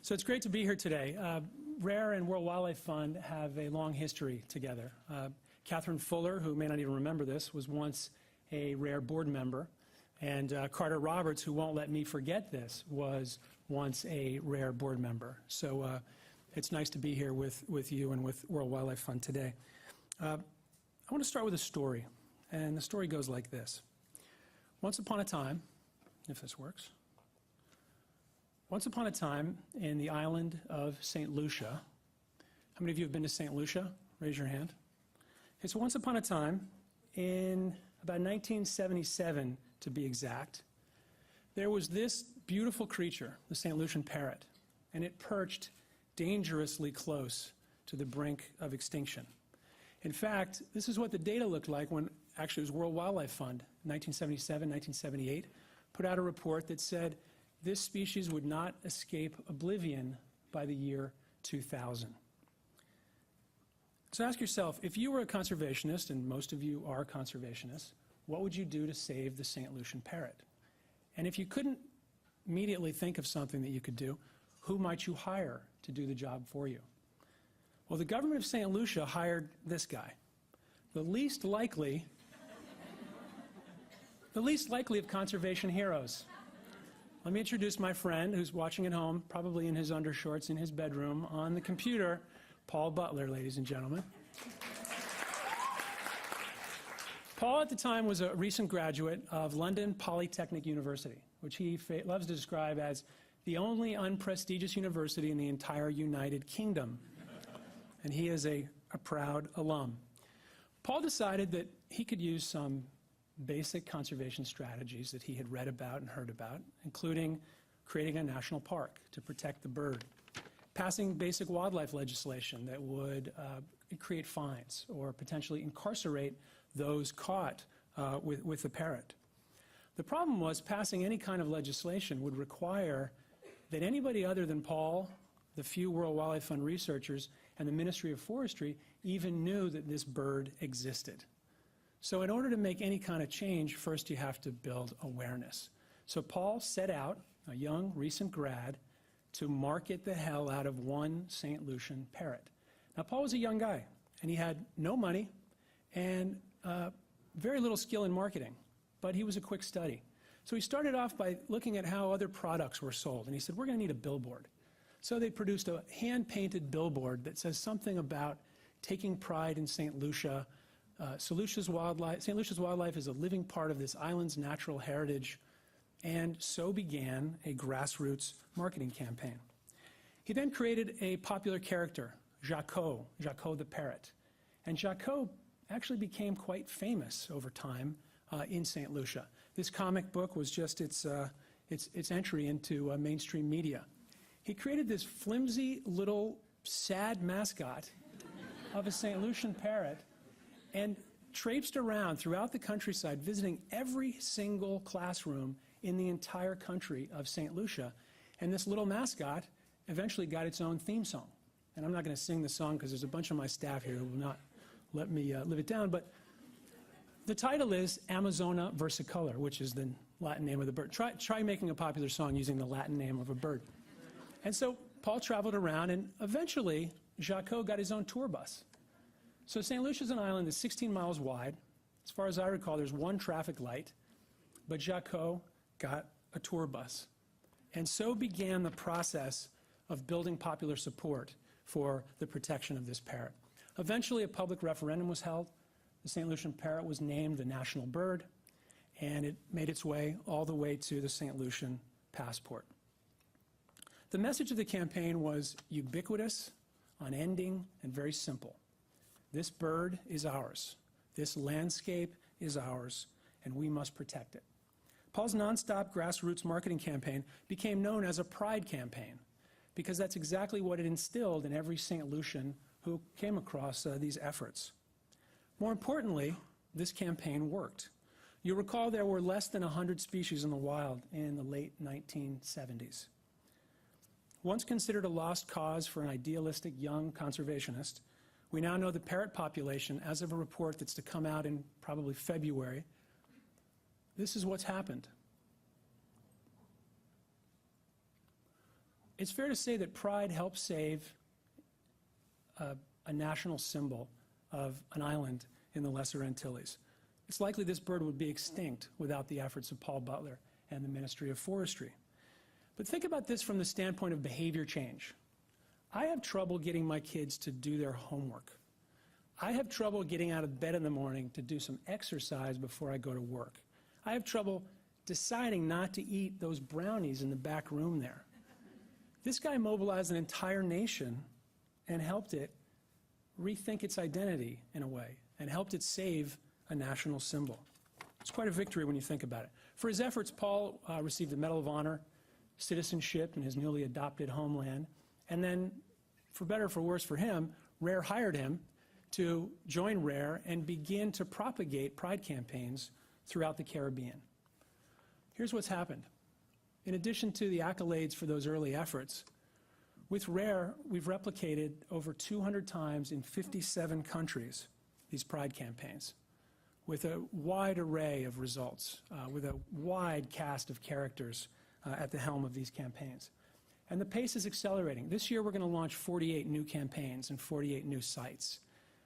So it's great to be here today. Rare and World Wildlife Fund have a long history together. Catherine Fuller, who may not even remember this, was once a Rare board member. And Carter Roberts, who won't let me forget this, was once a Rare board member. So it's nice to be here with you and with World Wildlife Fund today. I want to start with a story. And the story goes like this. Once upon a time, if this works, once upon a time in the island of St. Lucia, how many of you have been to St. Lucia? Raise your hand. Okay, so once upon a time, in about 1977 to be exact, there was this beautiful creature, the St. Lucian parrot, and it perched dangerously close to the brink of extinction. In fact, this is what the data looked like when actually it was World Wildlife Fund, 1977, 1978, put out a report that said this species would not escape oblivion by the year 2000. So ask yourself, if you were a conservationist, and most of you are conservationists, what would you do to save the St. Lucian parrot? And if you couldn't immediately think of something that you could do, who might you hire to do the job for you? Well, the government of St. Lucia hired this guy, the least likely of conservation heroes. Let me introduce my friend who's watching at home, probably in his undershorts in his bedroom on the computer, Paul Butler, ladies and gentlemen. Paul at the time was a recent graduate of London Polytechnic University, which he loves to describe as the only unprestigious university in the entire United Kingdom. And he is a proud alum. Paul decided that he could use some basic conservation strategies that he had read about and heard about, including creating a national park to protect the bird, passing basic wildlife legislation that would create fines or potentially incarcerate those caught with the parrot. The problem was passing any kind of legislation would require that anybody other than Paul, the few World Wildlife Fund researchers, and the Ministry of Forestry even knew that this bird existed. So in order to make any kind of change, first you have to build awareness. So Paul set out, a young, recent grad, to market the hell out of one St. Lucian parrot. Now, Paul was a young guy, and he had no money and very little skill in marketing, but he was a quick study. So he started off by looking at how other products were sold, and he said, we're going to need a billboard. So they produced a hand-painted billboard that says something about taking pride in St. Lucia. St. Lucia's wildlife is a living part of this island's natural heritage, and so began a grassroots marketing campaign. He then created a popular character, Jacot the parrot. And Jacot actually became quite famous over time in St. Lucia. This comic book was just its entry into mainstream media. He created this flimsy little sad mascot of a St. Lucian parrot and traipsed around throughout the countryside, visiting every single classroom in the entire country of St. Lucia. And this little mascot eventually got its own theme song. And I'm not going to sing the song because there's a bunch of my staff here who will not let me live it down. But the title is Amazona versicolor, which is the Latin name of the bird. Try making a popular song using the Latin name of a bird. And so Paul traveled around, and eventually Jacot got his own tour bus. So St. Lucia is an island that's 16 miles wide. As far as I recall, there's one traffic light, but Jacot got a tour bus. And so began the process of building popular support for the protection of this parrot. Eventually, a public referendum was held. The St. Lucian parrot was named the national bird, and it made its way all the way to the St. Lucian passport. The message of the campaign was ubiquitous, unending, and very simple. This bird is ours. This landscape is ours, and we must protect it. Paul's nonstop grassroots marketing campaign became known as a pride campaign because that's exactly what it instilled in every St. Lucian who came across these efforts. More importantly, this campaign worked. You'll recall there were less than 100 species in the wild in the late 1970s. Once considered a lost cause for an idealistic young conservationist, we now know the parrot population, as of a report that's to come out in probably February, this is what's happened. it's fair to say that pride helped save a national symbol of an island in the Lesser Antilles. It's likely this bird would be extinct without the efforts of Paul Butler and the Ministry of Forestry. But think about this from the standpoint of behavior change. I have trouble getting my kids to do their homework. I have trouble getting out of bed in the morning to do some exercise before I go to work. I have trouble deciding not to eat those brownies in the back room there. This guy mobilized an entire nation and helped it rethink its identity in a way and helped it save a national symbol. It's quite a victory when you think about it. For his efforts, Paul received the Medal of Honor, citizenship in his newly adopted homeland, and then, for better or for worse for him, RARE hired him to join RARE and begin to propagate pride campaigns throughout the Caribbean. Here's what's happened. In addition to the accolades for those early efforts, with RARE, we've replicated over 200 times in 57 countries these pride campaigns, with a wide array of results, with a wide cast of characters at the helm of these campaigns. And the pace is accelerating. This year we're going to launch 48 new campaigns and 48 new sites,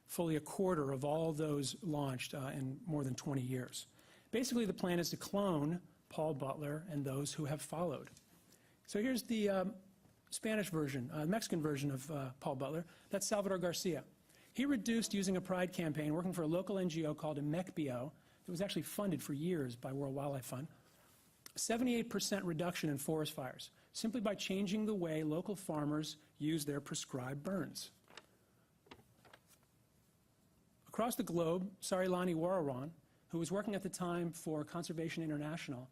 fully a quarter of all those launched in more than 20 years. Basically, the plan is to clone Paul Butler and those who have followed. So here's the Spanish version, Mexican version of Paul Butler. That's Salvador Garcia. He reduced, using a pride campaign, working for a local NGO called IMECBIO, that was actually funded for years by World Wildlife Fund, 78% reduction in forest fires, simply by changing the way local farmers use their prescribed burns. Across the globe, Sarilani Warawan, who was working at the time for Conservation International,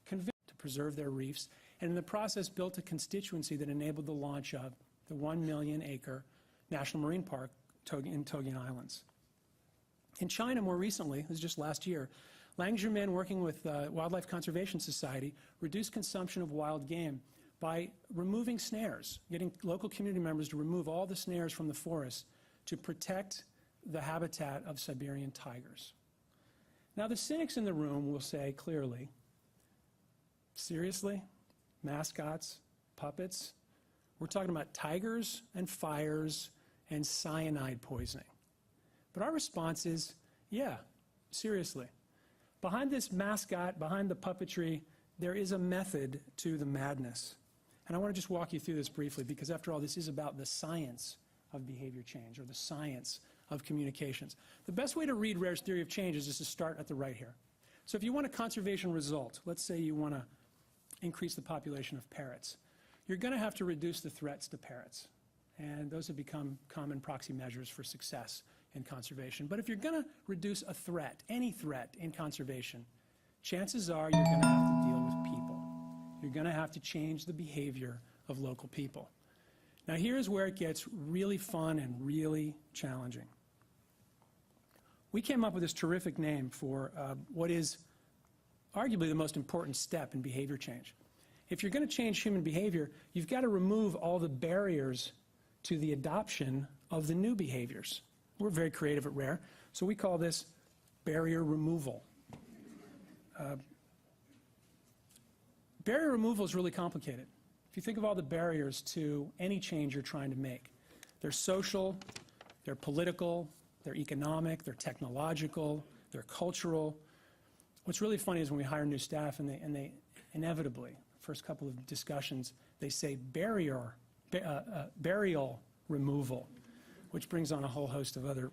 convinced to preserve their reefs, and in the process built a constituency that enabled the launch of the 1 million acre National Marine Park in Togian Islands. In China, more recently, this was just last year, Lang Zhimin, working with Wildlife Conservation Society, reduced consumption of wild game by removing snares, getting local community members to remove all the snares from the forest to protect the habitat of Siberian tigers. Now, the cynics in the room will say clearly, seriously? Mascots, puppets? We're talking about tigers and fires and cyanide poisoning. But our response is, yeah, seriously. Behind this mascot, behind the puppetry, there is a method to the madness. And I want to just walk you through this briefly because, after all, this is about the science of behavior change or the science of communications. The best way to read Rare's theory of change is just to start at the right here. So if you want a conservation result, let's say you want to increase the population of parrots, you're going to have to reduce the threats to parrots. And those have become common proxy measures for success in conservation. But if you're going to reduce a threat, any threat in conservation, chances are you're going to have to deal with people. You're going to have to change the behavior of local people. Now here's where it gets really fun and really challenging. We came up with this terrific name for what is arguably the most important step in behavior change. If you're going to change human behavior, you've got to remove all the barriers to the adoption of the new behaviors. We're very creative at RARE, so we call this barrier removal. Barrier removal is really complicated. If you think of all the barriers to any change you're trying to make, they're social, they're political, they're economic, they're technological, they're cultural. What's really funny is when we hire new staff and they inevitably, first couple of discussions, they say burial removal, which brings on a whole host of other,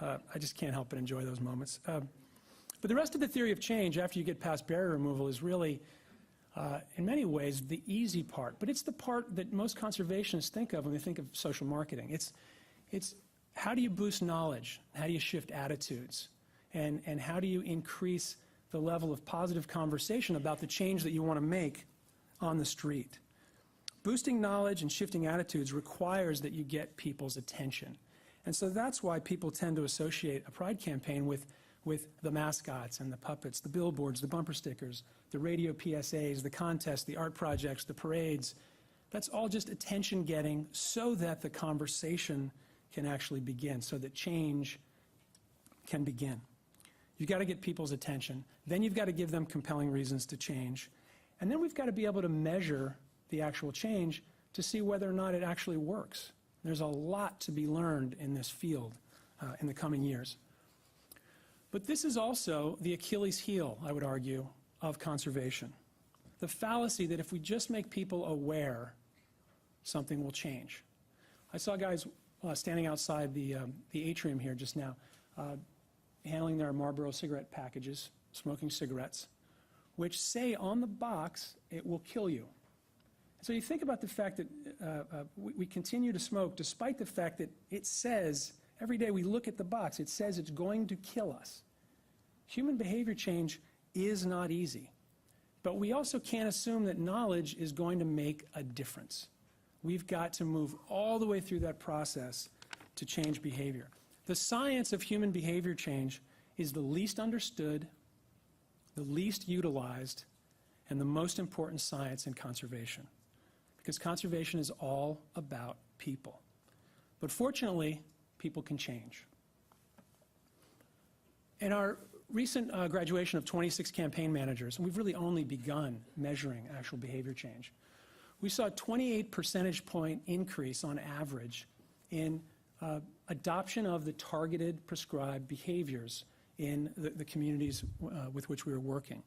I just can't help but enjoy those moments. But the rest of the theory of change, after you get past barrier removal, is really, in many ways, the easy part. But it's the part that most conservationists think of when they think of social marketing. It's how do you boost knowledge? How do you shift attitudes? And how do you increase the level of positive conversation about the change that you want to make on the street? Boosting knowledge and shifting attitudes requires that you get people's attention. And so that's why people tend to associate a pride campaign with the mascots and the puppets, the billboards, the bumper stickers, the radio PSAs, the contests, the art projects, the parades. That's all just attention getting so that the conversation can actually begin, so that change can begin. You've got to get people's attention. Then you've got to give them compelling reasons to change. And then we've got to be able to measure the actual change to see whether or not it actually works. There's a lot to be learned in this field in the coming years. But this is also the Achilles heel, I would argue, of conservation. The fallacy that if we just make people aware, something will change. I saw guys standing outside the atrium here just now, handling their Marlboro cigarette packages, smoking cigarettes, which say on the box, it will kill you. So you think about the fact that we continue to smoke despite the fact that it says, every day we look at the box, it says it's going to kill us. Human behavior change is not easy. But we also can't assume that knowledge is going to make a difference. We've got to move all the way through that process to change behavior. The science of human behavior change is the least understood, the least utilized, and the most important science in conservation. Because conservation is all about people. But fortunately, people can change. In our recent graduation of 26 campaign managers, and we've really only begun measuring actual behavior change, we saw a 28 percentage point increase on average in adoption of the targeted prescribed behaviors in the communities with which we were working,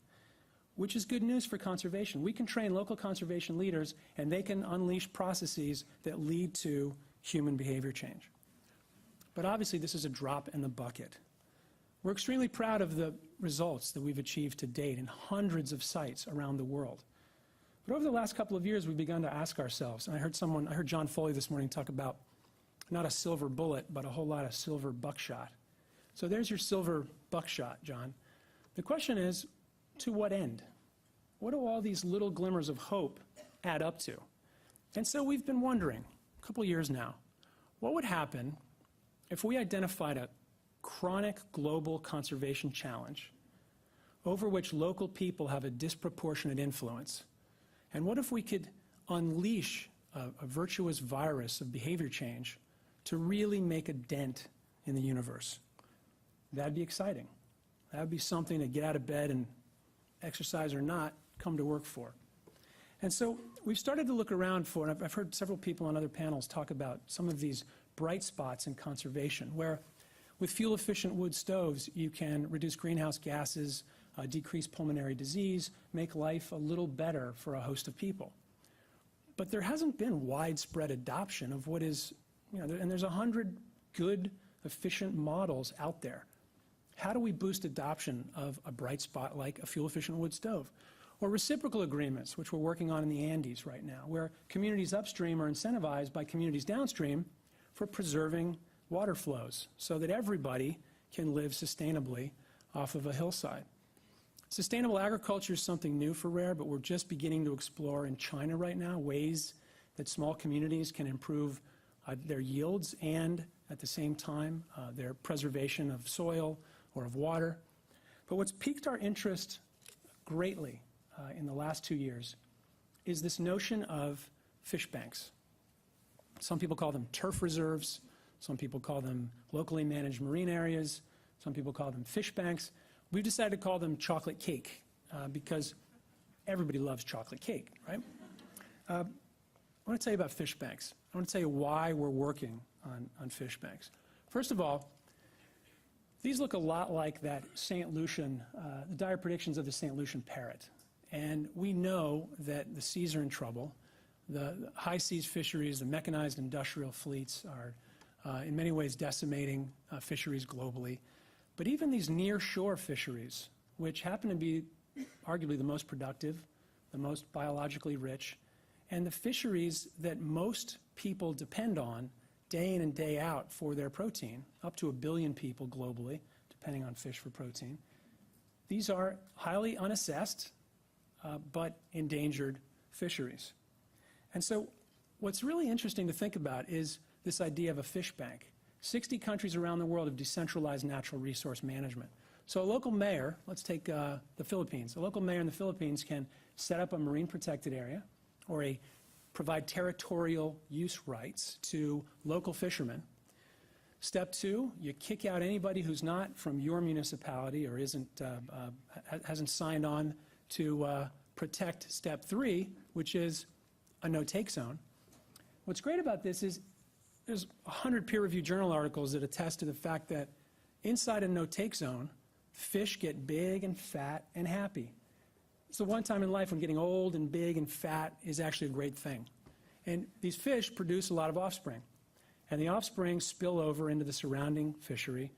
which is good news for conservation. We can train local conservation leaders, and they can unleash processes that lead to human behavior change. But obviously, this is a drop in the bucket. We're extremely proud of the results that we've achieved to date in hundreds of sites around the world. But over the last couple of years, we've begun to ask ourselves, and I heard John Foley this morning talk about not a silver bullet, but a whole lot of silver buckshot. So there's your silver buckshot, John. The question is, to what end? What do all these little glimmers of hope add up to? And so we've been wondering, a couple years now, what would happen if we identified a chronic global conservation challenge over which local people have a disproportionate influence? And what if we could unleash a virtuous virus of behavior change to really make a dent in the universe? That'd be exciting. That would be something to get out of bed and, exercise or not, come to work for. And so we've started to look around for, and I've heard several people on other panels talk about some of these bright spots in conservation, where with fuel-efficient wood stoves, you can reduce greenhouse gases, decrease pulmonary disease, make life a little better for a host of people. But there hasn't been widespread adoption of what is, and there's 100 good, efficient models out there. How do we boost adoption of a bright spot like a fuel-efficient wood stove? Or reciprocal agreements, which we're working on in the Andes right now, where communities upstream are incentivized by communities downstream for preserving water flows so that everybody can live sustainably off of a hillside. Sustainable agriculture is something new for Rare, but we're just beginning to explore in China right now ways that small communities can improve their yields and, at the same time, their preservation of soil or of water. But what's piqued our interest greatly in the last 2 years is this notion of fish banks. Some people call them turf reserves. Some people call them locally managed marine areas. Some people call them fish banks. We've decided to call them chocolate cake because everybody loves chocolate cake, right? I want to tell you about fish banks. I want to tell you why we're working on fish banks. First of all, these look a lot like that St. Lucian, the dire predictions of the St. Lucian parrot. And we know that the seas are in trouble. The high seas fisheries, the mechanized industrial fleets are in many ways decimating fisheries globally. But even these near-shore fisheries, which happen to be arguably the most productive, the most biologically rich, and the fisheries that most people depend on day in and day out for their protein, up to 1 billion people globally, depending on fish for protein, these are highly unassessed but endangered fisheries. And so what's really interesting to think about is this idea of a fish bank. 60 countries around the world have decentralized natural resource management. So a local mayor, let's take the Philippines. A local mayor in the Philippines can set up a marine protected area or provide territorial use rights to local fishermen. Step 2, you kick out anybody who's not from your municipality or hasn't signed on to protect Step 3, which is a no-take zone. What's great about this is there's 100 peer-reviewed journal articles that attest to the fact that inside a no-take zone, fish get big and fat and happy. It's the one time in life when getting old and big and fat is actually a great thing. And these fish produce a lot of offspring. And the offspring spill over into the surrounding fishery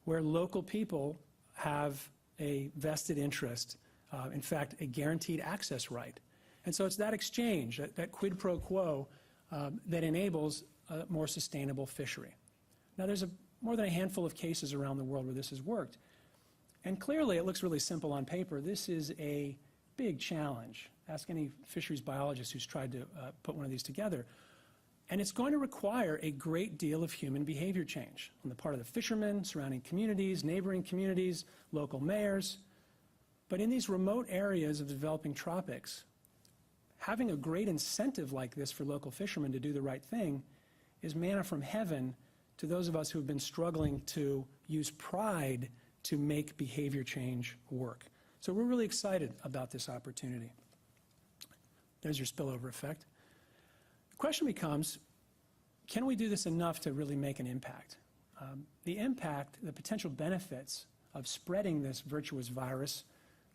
where local people have a vested interest, in fact, a guaranteed access right. And so it's that exchange, that quid pro quo, that enables a more sustainable fishery. Now, there's more than a handful of cases around the world where this has worked. And clearly, it looks really simple on paper. This is a big challenge. Ask any fisheries biologist who's tried to put one of these together. And it's going to require a great deal of human behavior change on the part of the fishermen, surrounding communities, neighboring communities, local mayors. But in these remote areas of the developing tropics, having a great incentive like this for local fishermen to do the right thing is manna from heaven to those of us who have been struggling to use pride to make behavior change work. So we're really excited about this opportunity. There's your spillover effect. The question becomes, can we do this enough to really make an impact? The impact, the potential benefits of spreading this virtuous virus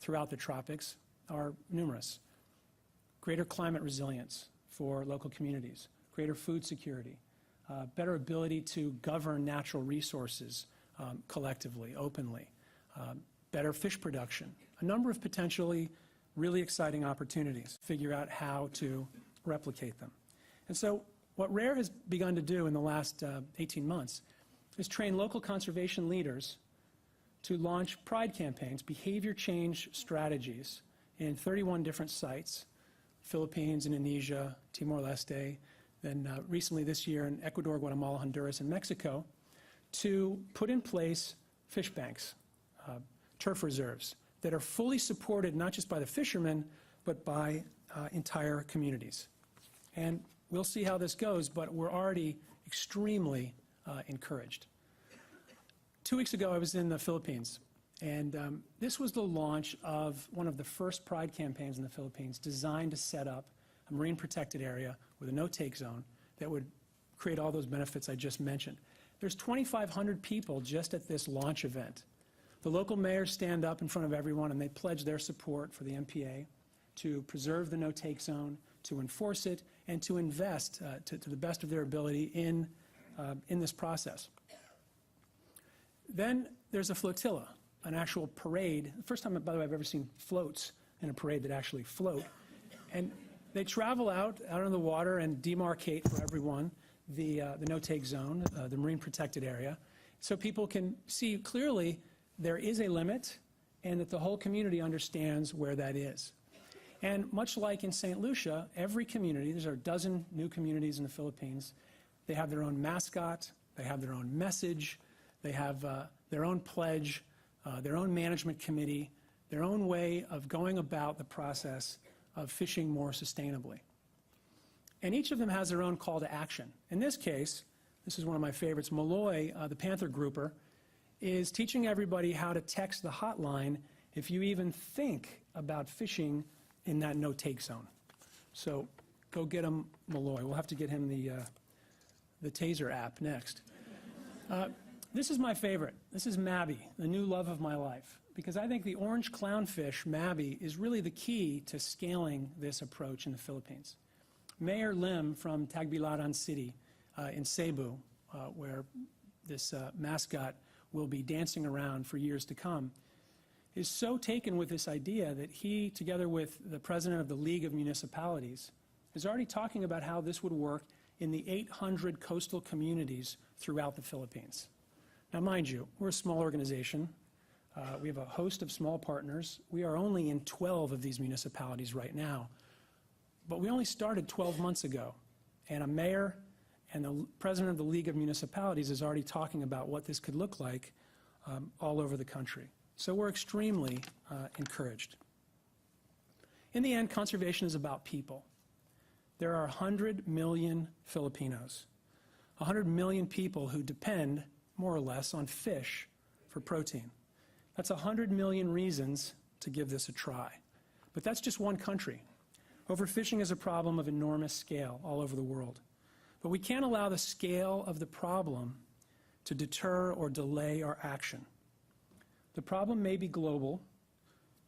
throughout the tropics are numerous. Greater climate resilience for local communities, greater food security, better ability to govern natural resources collectively, openly, better fish production, a number of potentially really exciting opportunities. Figure out how to replicate them. And so what RARE has begun to do in the last 18 months is train local conservation leaders to launch pride campaigns, behavior change strategies in 31 different sites, Philippines, Indonesia, Timor-Leste, then recently this year in Ecuador, Guatemala, Honduras, and Mexico, to put in place fish banks, turf reserves that are fully supported not just by the fishermen, but by entire communities. And we'll see how this goes, but we're already extremely encouraged. 2 weeks ago, I was in the Philippines, and this was the launch of one of the first pride campaigns in the Philippines designed to set up a marine protected area with a no-take zone that would create all those benefits I just mentioned. There's 2,500 people just at this launch event. The local mayors stand up in front of everyone and they pledge their support for the MPA to preserve the no-take zone, to enforce it, and to invest to the best of their ability in this process. Then there's a flotilla, an actual parade. The first time, by the way, I've ever seen floats in a parade that actually float. And they travel out on the water and demarcate for everyone the no-take zone, the marine protected area, so people can see clearly there is a limit and that the whole community understands where that is. And much like in St. Lucia, every community, there's a dozen new communities in the Philippines, they have their own mascot, they have their own message, they have their own pledge, their own management committee, their own way of going about the process of fishing more sustainably. And each of them has their own call to action. In this case, this is one of my favorites, Malloy, the Panther grouper, is teaching everybody how to text the hotline if you even think about fishing in that no-take zone. So go get him, Malloy. We'll have to get him the Taser app next. This is my favorite. This is Mabby, the new love of my life, because I think the orange clownfish, Mabby, is really the key to scaling this approach in the Philippines. Mayor Lim from Tagbilaran City in Cebu, where this mascot will be dancing around for years to come, is so taken with this idea that he, together with the president of the League of Municipalities, is already talking about how this would work in the 800 coastal communities throughout the Philippines. Now, mind you, we're a small organization. We have a host of small partners. We are only in 12 of these municipalities right now. But we only started 12 months ago. And a mayor and the president of the League of Municipalities is already talking about what this could look like all over the country. So we're extremely encouraged. In the end, conservation is about people. There are 100 million Filipinos, 100 million people who depend, more or less, on fish for protein. That's 100 million reasons to give this a try. But that's just one country. Overfishing is a problem of enormous scale all over the world. But we can't allow the scale of the problem to deter or delay our action. The problem may be global,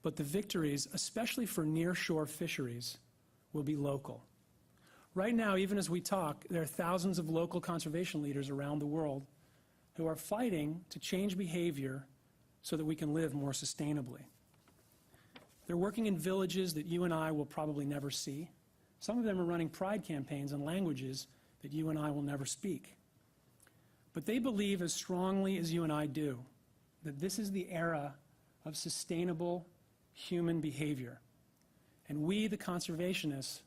but the victories, especially for nearshore fisheries, will be local. Right now, even as we talk, there are thousands of local conservation leaders around the world who are fighting to change behavior so that we can live more sustainably. They're working in villages that you and I will probably never see. Some of them are running pride campaigns in languages that you and I will never speak. But they believe as strongly as you and I do that this is the era of sustainable human behavior. And we, the conservationists,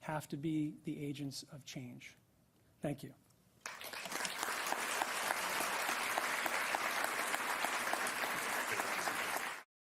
have to be the agents of change. Thank you.